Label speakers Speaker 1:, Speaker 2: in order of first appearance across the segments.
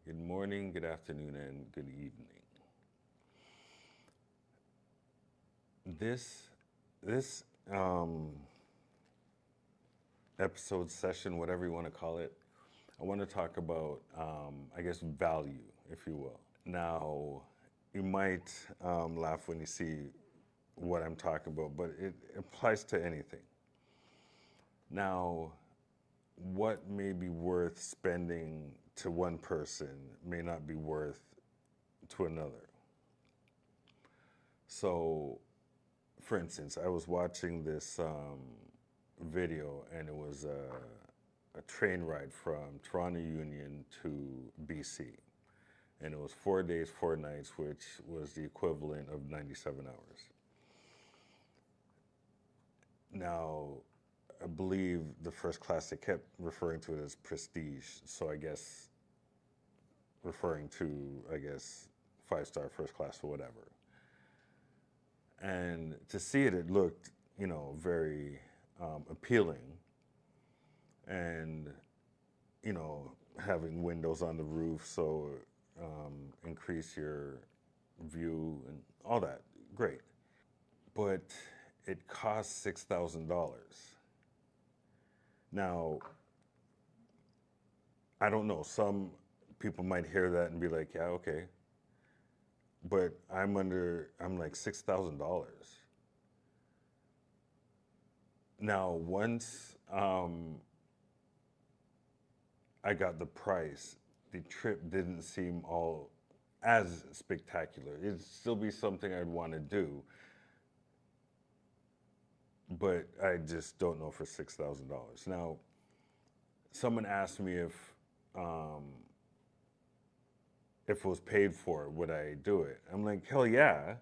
Speaker 1: Good morning, good afternoon, and good evening. This episode session, whatever you want to call it, I want to talk about, I guess, value, if you will. Now, you might laugh when you see what I'm talking about, but it applies to anything. Now, what may be worth spending to one person may not be worth to another. So, for instance, I was watching this video, and it was a train ride from Toronto Union to BC. And it was 4 days, 4 nights, which was the equivalent of 97 hours. Now, I believe the first class, they kept referring to it as prestige. So I guess referring to, I guess, 5-star first class or whatever. And to see it, it looked, very appealing. And, having windows on the roof, so increase your view and all that. Great. But it costs $6,000. Now, I don't know. Some people might hear that and be like, yeah, okay. But I'm like $6,000. Now, once I got the price, the trip didn't seem all as spectacular. It'd still be something I'd want to do, but I just don't know for $6,000. Now, someone asked me if it was paid for, would I do it? I'm like, hell yeah,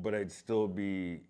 Speaker 1: but I'd still be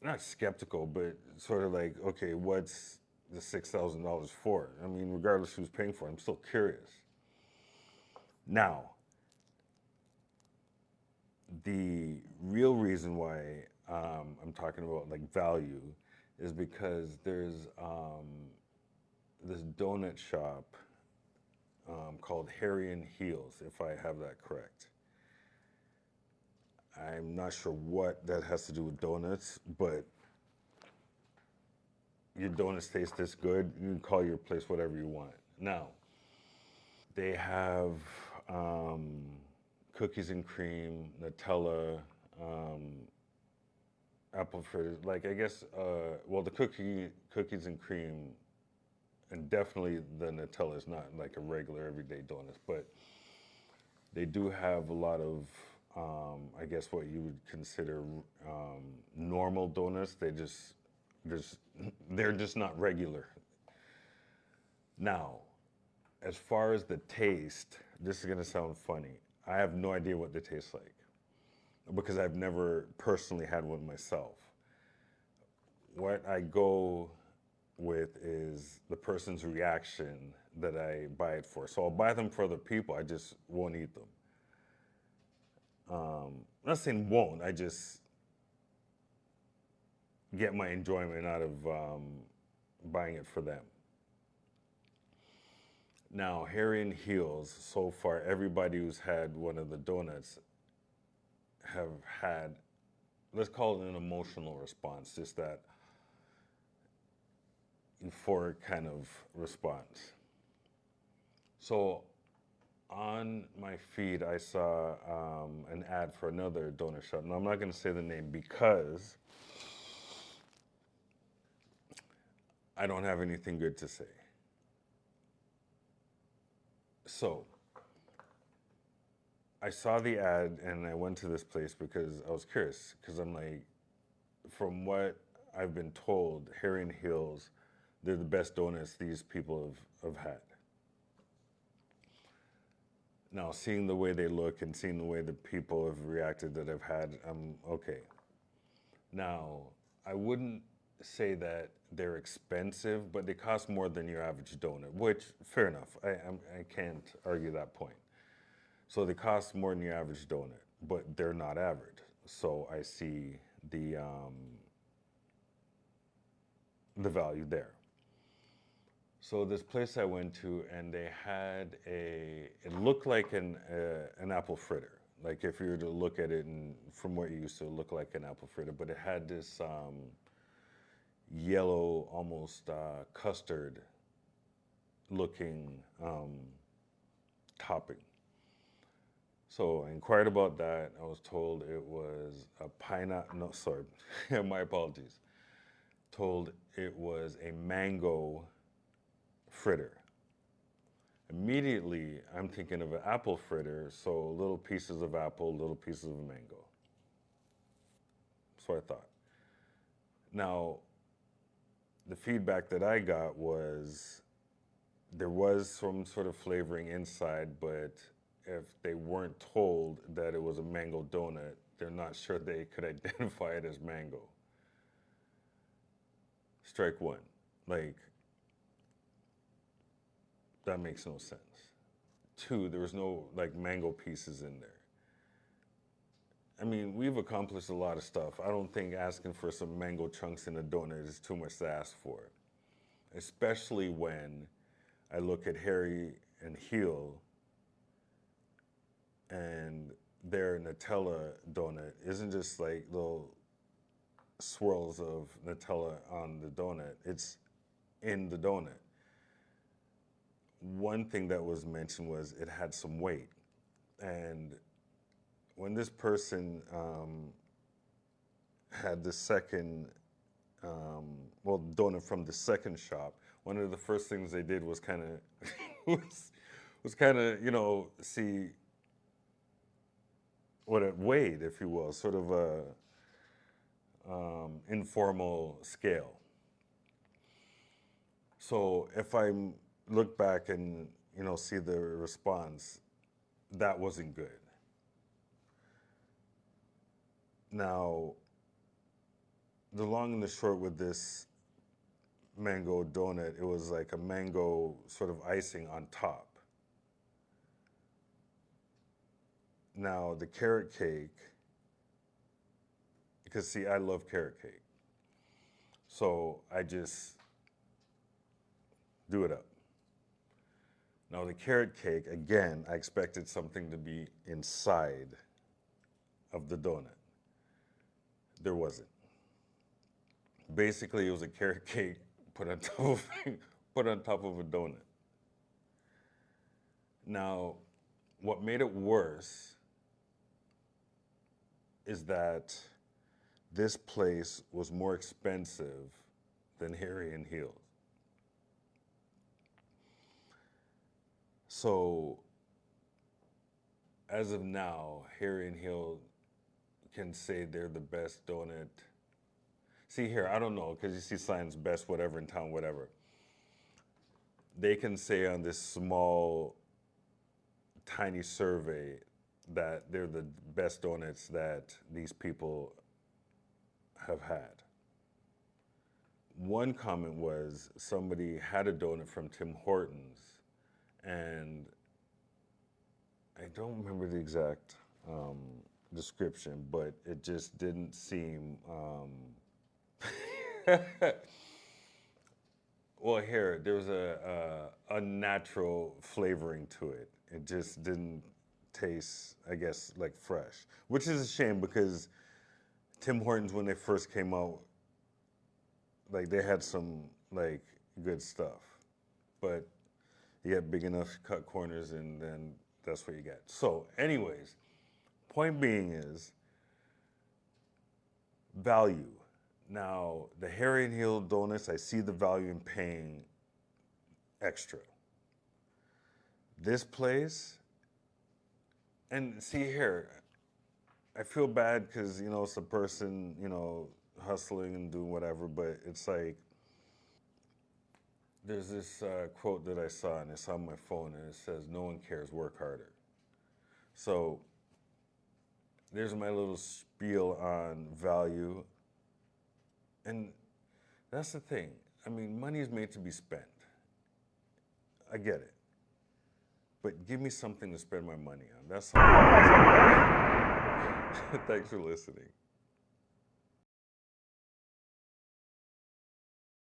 Speaker 1: not skeptical, but sort of like, okay, what's the $6,000 for? I mean, regardless who's paying for it, I'm still curious. Now, the real reason why I'm talking about like value is because there's this donut shop called Harry and Heels, if I have that correct. I'm not sure what that has to do with donuts, but your donuts taste this good, you can call your place whatever you want. Now, they have um, cookies and cream, Nutella, um, apple fritters. Like I guess, well, the cookies and cream, and definitely the Nutella is not like a regular everyday donut, but they do have a lot of, I guess, what you would consider normal donuts. There's, they're just not regular. Now, as far as the taste, this is gonna sound funny. I have no idea what they taste like because I've never personally had one myself. What I go with is the person's reaction that I buy it for. So I'll buy them for other people. I just won't eat them. I'm not saying won't. I just get my enjoyment out of buying it for them. Now, Harry and Heels, so far, everybody who's had one of the donuts have had, let's call it an emotional response, just that euphoric kind of response. So on my feed, I saw an ad for another donut shop. Now, I'm not going to say the name because I don't have anything good to say. So I saw the ad and I went to this place because I was curious. Because I'm like, from what I've been told, Harry and Hills, they're the best donuts these people have had. Now, seeing the way they look and seeing the way the people have reacted that I've had, I'm okay. Now, I wouldn't say that they're expensive, but they cost more than your average donut, which, fair enough. I can't argue that point. So they cost more than your average donut, but they're not average. So I see the value there. So this place I went to, and they had it looked like an apple fritter. Like if you were to look at it, and from what you used to look like an apple fritter, but it had this yellow, almost custard looking topping. So I inquired about that. I was told it was a pineapple. No, sorry, my apologies. Told it was a mango fritter. Immediately, I'm thinking of an apple fritter, so little pieces of apple, little pieces of mango. So I thought. Now, the feedback that I got was there was some sort of flavoring inside, but if they weren't told that it was a mango donut, they're not sure they could identify it as mango. Strike one. Like, that makes no sense. Two, there was no like mango pieces in there. I mean, we've accomplished a lot of stuff. I don't think asking for some mango chunks in a donut is too much to ask for, especially when I look at Harry and Heel and their Nutella donut isn't just like little swirls of Nutella on the donut. It's in the donut. One thing that was mentioned was it had some weight. And when this person had the second, donut from the second shop, one of the first things they did was kind of, was kind of, see what it weighed, if you will, sort of a informal scale. So if I look back and see the response, that wasn't good. Now, the long and the short with this mango donut, it was like a mango sort of icing on top. Now, the carrot cake, because see, I love carrot cake. So I just do it up. Now, the carrot cake, again, I expected something to be inside of the donut. There wasn't. Basically, it was a carrot cake put on top of put on top of a donut. Now, what made it worse is that this place was more expensive than Harry and Heels. So, as of now, Harry and Hill can say they're the best donut. See here, I don't know, because you see signs best whatever in town, whatever. They can say on this small, tiny survey that they're the best donuts that these people have had. One comment was somebody had a donut from Tim Hortons, and I don't remember the exact description, but it just didn't seem. Well, here there was a unnatural flavoring to it. It just didn't taste, I guess, like fresh, which is a shame because Tim Hortons, when they first came out, like they had some like good stuff, but you get big enough cut corners, and then that's what you get. So, anyways, point being is value. Now, the Harry and Hill donuts, I see the value in paying extra. This place, and see here, I feel bad because, it's a person, hustling and doing whatever, but it's like, there's this quote that I saw, and it's on my phone, and it says, "No one cares, work harder." So, there's my little spiel on value. And that's the thing. I mean, money is made to be spent. I get it. But give me something to spend my money on. That's all. Thanks for listening.